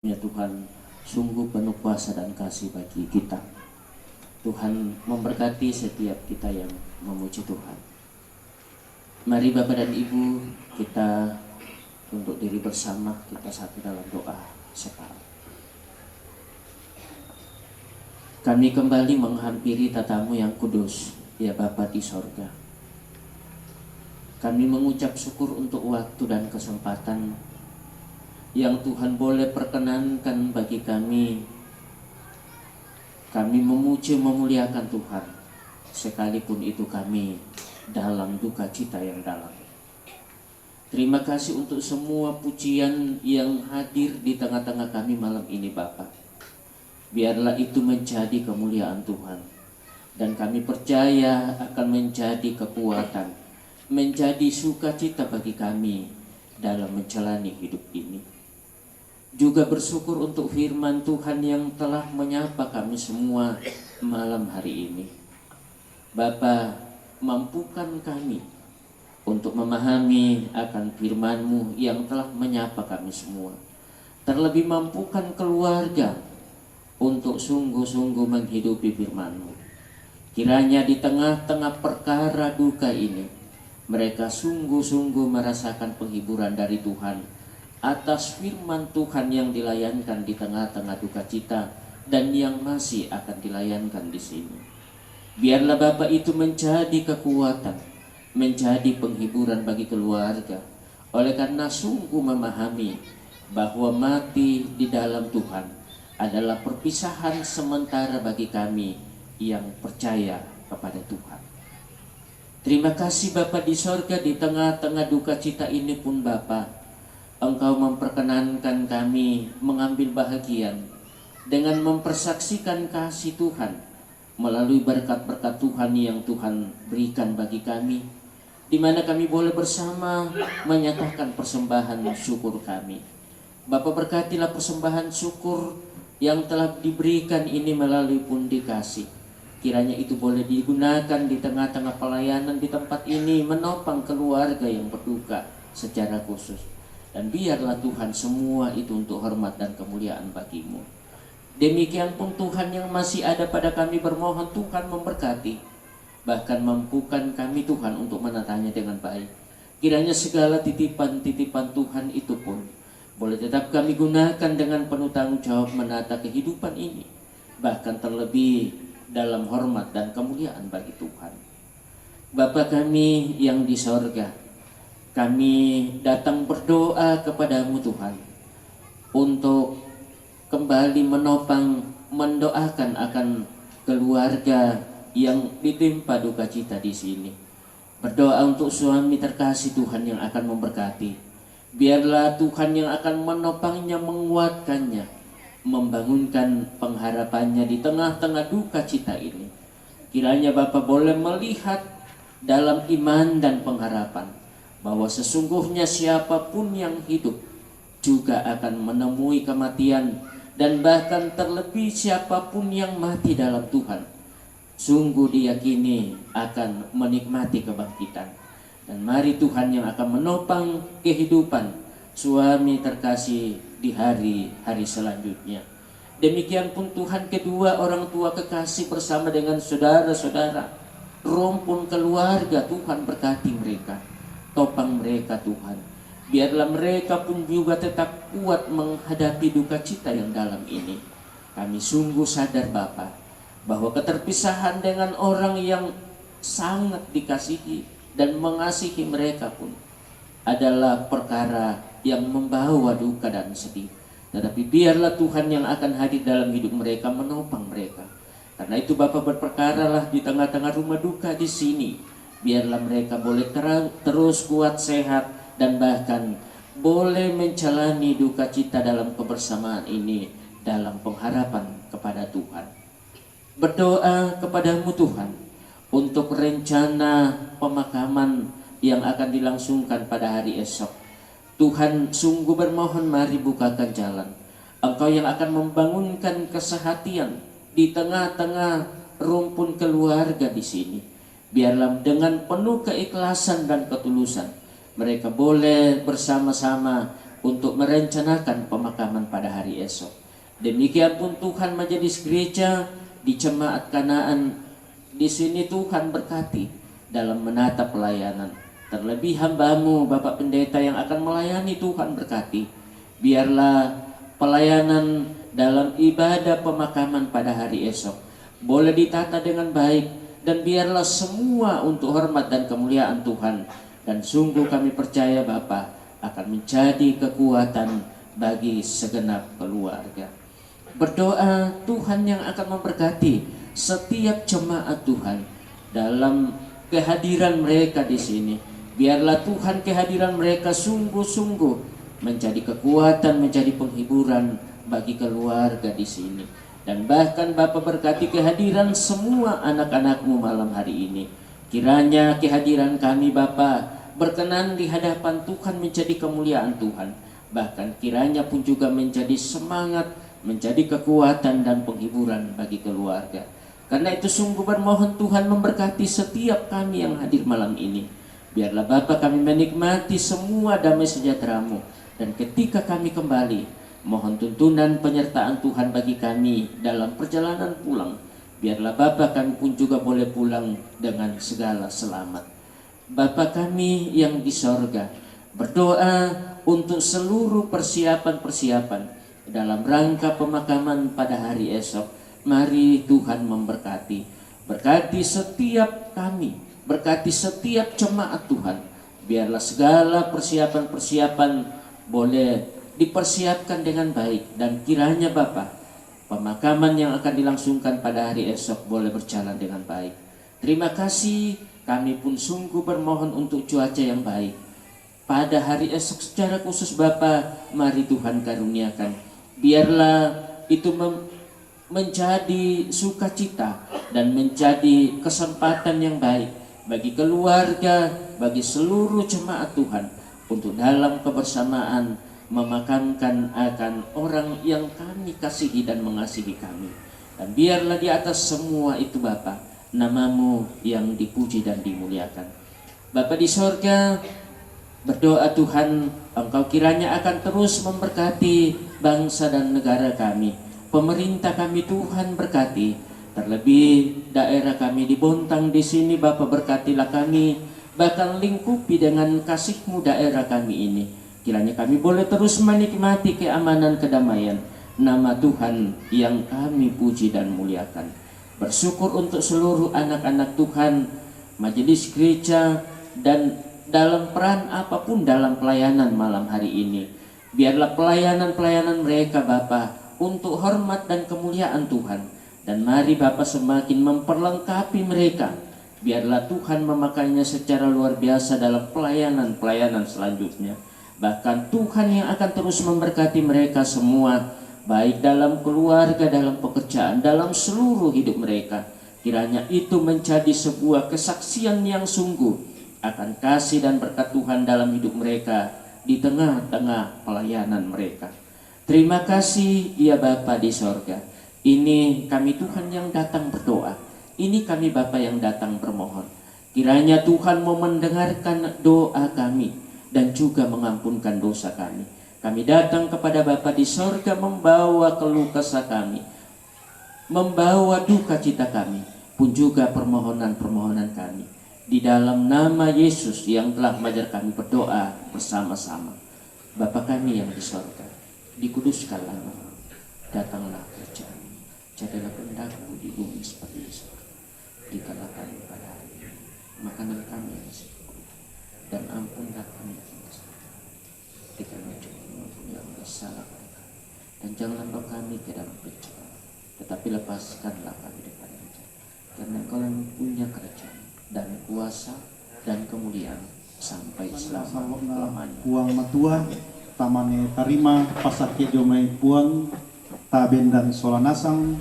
Ya Tuhan, sungguh penuh kuasa dan kasih bagi kita. Tuhan memberkati setiap kita yang memuji Tuhan. Mari Bapak dan Ibu, kita untuk diri bersama, kita satu dalam doa sekarang. Kami kembali menghampiri tatamu yang kudus, ya Bapa di sorga. Kami mengucap syukur untuk waktu dan kesempatan yang Tuhan boleh perkenankan bagi kami. Kami memuji memuliakan Tuhan, sekalipun itu kami dalam duka cita yang dalam. Terima kasih untuk semua pujian yang hadir di tengah-tengah kami malam ini Bapa. Biarlah itu menjadi kemuliaan Tuhan, dan kami percaya akan menjadi kekuatan, menjadi sukacita bagi kami dalam menjalani hidup ini. Juga bersyukur untuk firman Tuhan yang telah menyapa kami semua malam hari ini. Bapa, mampukan kami untuk memahami akan firman-Mu yang telah menyapa kami semua. Terlebih mampukan keluarga untuk sungguh-sungguh menghidupi firman-Mu. Kiranya di tengah-tengah perkara duka ini, mereka sungguh-sungguh merasakan penghiburan dari Tuhan atas firman Tuhan yang dilayankan di tengah-tengah duka cita dan yang masih akan dilayankan di sini. Biarlah Bapa itu menjadi kekuatan, menjadi penghiburan bagi keluarga, oleh karena sungguh memahami bahwa mati di dalam Tuhan adalah perpisahan sementara bagi kami yang percaya kepada Tuhan. Terima kasih Bapa di sorga, di tengah-tengah duka cita ini pun Bapa, Engkau memperkenankan kami mengambil bahagian dengan mempersaksikan kasih Tuhan melalui berkat-berkat Tuhan yang Tuhan berikan bagi kami, di mana kami boleh bersama menyatakan persembahan syukur kami. Bapa, berkatilah persembahan syukur yang telah diberikan ini melalui pundi kasih. Kiranya itu boleh digunakan di tengah-tengah pelayanan di tempat ini, menopang keluarga yang berduka secara khusus. Dan biarlah Tuhan semua itu untuk hormat dan kemuliaan bagi-Mu. Demikian pun Tuhan yang masih ada pada kami, bermohon Tuhan memberkati, bahkan mampukan kami Tuhan untuk menatanya dengan baik. Kiranya segala titipan-titipan Tuhan itu pun boleh tetap kami gunakan dengan penuh tanggung jawab menata kehidupan ini, bahkan terlebih dalam hormat dan kemuliaan bagi Tuhan. Bapa kami yang di sorga, kami datang berdoa kepadamu Tuhan untuk kembali menopang, mendoakan akan keluarga yang ditimpa duka cita di sini. Berdoa untuk suami terkasih Tuhan yang akan memberkati. Biarlah Tuhan yang akan menopangnya, menguatkannya, membangunkan pengharapannya di tengah-tengah duka cita ini. Kiranya Bapa boleh melihat dalam iman dan pengharapan bahwa sesungguhnya siapapun yang hidup juga akan menemui kematian, dan bahkan terlebih siapapun yang mati dalam Tuhan sungguh diyakini akan menikmati kebangkitan. Dan mari Tuhan yang akan menopang kehidupan suami terkasih di hari-hari selanjutnya. Demikian pun Tuhan, kedua orang tua kekasih bersama dengan saudara-saudara, rumpun keluarga, Tuhan berkati mereka, topang mereka Tuhan. Biarlah mereka pun juga tetap kuat menghadapi duka cita yang dalam ini. Kami sungguh sadar Bapa, bahwa keterpisahan dengan orang yang sangat dikasihi dan mengasihi mereka pun adalah perkara yang membawa duka dan sedih. Tetapi biarlah Tuhan yang akan hadir dalam hidup mereka, menopang mereka. Karena itu Bapa, berperkaralah di tengah-tengah rumah duka di sini. Biarlah mereka boleh terus kuat, sehat, dan bahkan boleh menjalani duka cita dalam kebersamaan ini dalam pengharapan kepada Tuhan. Berdoa kepadamu Tuhan untuk rencana pemakaman yang akan dilangsungkan pada hari esok. Tuhan sungguh bermohon, mari bukakan jalan. Engkau yang akan membangunkan kesehatian di tengah-tengah rumpun keluarga di sini. Biarlah dengan penuh keikhlasan dan ketulusan mereka boleh bersama-sama untuk merencanakan pemakaman pada hari esok. Demikian pun Tuhan Majelis Gereja di Jemaat Kanaan di sini Tuhan berkati dalam menata pelayanan. Terlebih hamba-Mu Bapak Pendeta yang akan melayani, Tuhan berkati. Biarlah pelayanan dalam ibadah pemakaman pada hari esok boleh ditata dengan baik, dan biarlah semua untuk hormat dan kemuliaan Tuhan. Dan sungguh kami percaya Bapa akan menjadi kekuatan bagi segenap keluarga. Berdoa Tuhan yang akan memberkati setiap jemaat Tuhan dalam kehadiran mereka di sini. Biarlah Tuhan kehadiran mereka sungguh-sungguh menjadi kekuatan, menjadi penghiburan bagi keluarga di sini. Dan bahkan Bapa berkati kehadiran semua anak-anak-Mu malam hari ini. Kiranya kehadiran kami Bapa berkenan di hadapan Tuhan menjadi kemuliaan Tuhan. Bahkan kiranya pun juga menjadi semangat, menjadi kekuatan dan penghiburan bagi keluarga. Karena itu sungguh bermohon Tuhan memberkati setiap kami yang hadir malam ini. Biarlah Bapa kami menikmati semua damai sejahtera-Mu. Dan ketika kami kembali, mohon tuntunan penyertaan Tuhan bagi kami dalam perjalanan pulang. Biarlah Bapa kami pun juga boleh pulang dengan segala selamat. Bapa kami yang di sorga, berdoa untuk seluruh persiapan-persiapan dalam rangka pemakaman pada hari esok. Mari Tuhan memberkati. Berkati setiap kami, berkati setiap jemaat Tuhan. Biarlah segala persiapan-persiapan boleh dipersiapkan dengan baik, dan kiranya Bapa pemakaman yang akan dilangsungkan pada hari esok boleh berjalan dengan baik. Terima kasih, kami pun sungguh bermohon untuk cuaca yang baik pada hari esok secara khusus Bapa. Mari Tuhan karuniakan, biarlah itu menjadi sukacita dan menjadi kesempatan yang baik bagi keluarga, bagi seluruh jemaat Tuhan, untuk dalam kebersamaan memakamkan akan orang yang kami kasihi dan mengasihi kami. Dan biarlah di atas semua itu Bapa, nama-Mu yang dipuji dan dimuliakan. Bapa di sorga, berdoa Tuhan, Engkau kiranya akan terus memberkati bangsa dan negara kami. Pemerintah kami Tuhan berkati, terlebih daerah kami di Bontang di sini Bapa berkatilah kami, bahkan lingkupi dengan kasih-Mu daerah kami ini. Kiranya kami boleh terus menikmati keamanan, kedamaian, nama Tuhan yang kami puji dan muliakan. Bersyukur untuk seluruh anak-anak Tuhan, majelis gereja, dan dalam peran apapun dalam pelayanan malam hari ini. Biarlah pelayanan-pelayanan mereka Bapa untuk hormat dan kemuliaan Tuhan. Dan mari Bapa semakin memperlengkapi mereka. Biarlah Tuhan memakainya secara luar biasa dalam pelayanan-pelayanan selanjutnya. Bahkan Tuhan yang akan terus memberkati mereka semua, baik dalam keluarga, dalam pekerjaan, dalam seluruh hidup mereka. Kiranya itu menjadi sebuah kesaksian yang sungguh akan kasih dan berkat Tuhan dalam hidup mereka di tengah-tengah pelayanan mereka. Terima kasih ya Bapa di sorga. Ini kami Tuhan yang datang berdoa. Ini kami Bapa yang datang bermohon. Kiranya Tuhan mau mendengarkan doa kami dan juga mengampunkan dosa kami. Kami datang kepada Bapa di sorga membawa keluh kesah kami, membawa duka cita kami, pun juga permohonan-permohonan kami. Di dalam nama Yesus yang telah mengajar kami berdoa bersama-sama. Bapa kami yang di sorga, dikuduskanlah nama-Mu, datanglah kerajaan-Mu, jadilah kehendak-Mu di bumi seperti di sorga. Berikanlah kami pada hari ini makanan kami yang secukupnya, dan ampunlah kami dosa kami, berikanlah yang bersalah pada kami, dan janganlah bawa kami ke dalam pencobaan, tetapi lepaskanlah kami daripada yang jahat. Karena Engkau yang punya kerajaan dan kuasa dan kemuliaan sampai selama-lamanya. Puang matua tamane tarima pasake jomai puang taben dan solanasang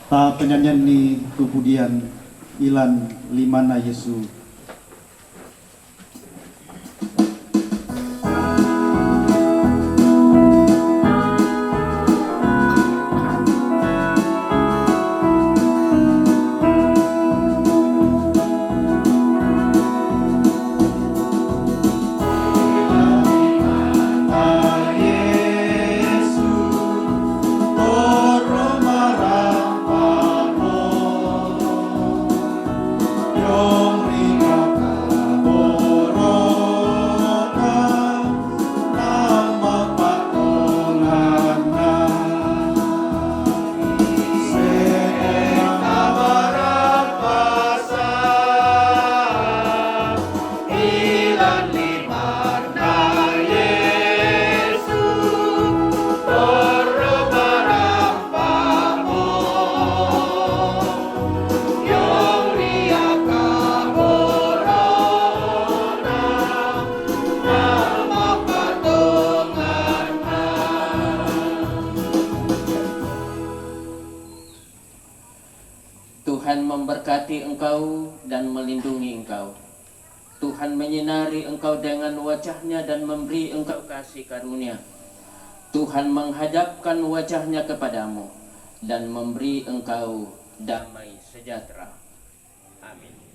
ta penyanyian ni kemudian ilan limana Yesus. Tuhan memberkati engkau dan melindungi engkau. Tuhan menyinari engkau dengan wajah-Nya dan memberi engkau kasih karunia. Tuhan menghadapkan wajah-Nya kepadamu dan memberi engkau damai sejahtera. Amin.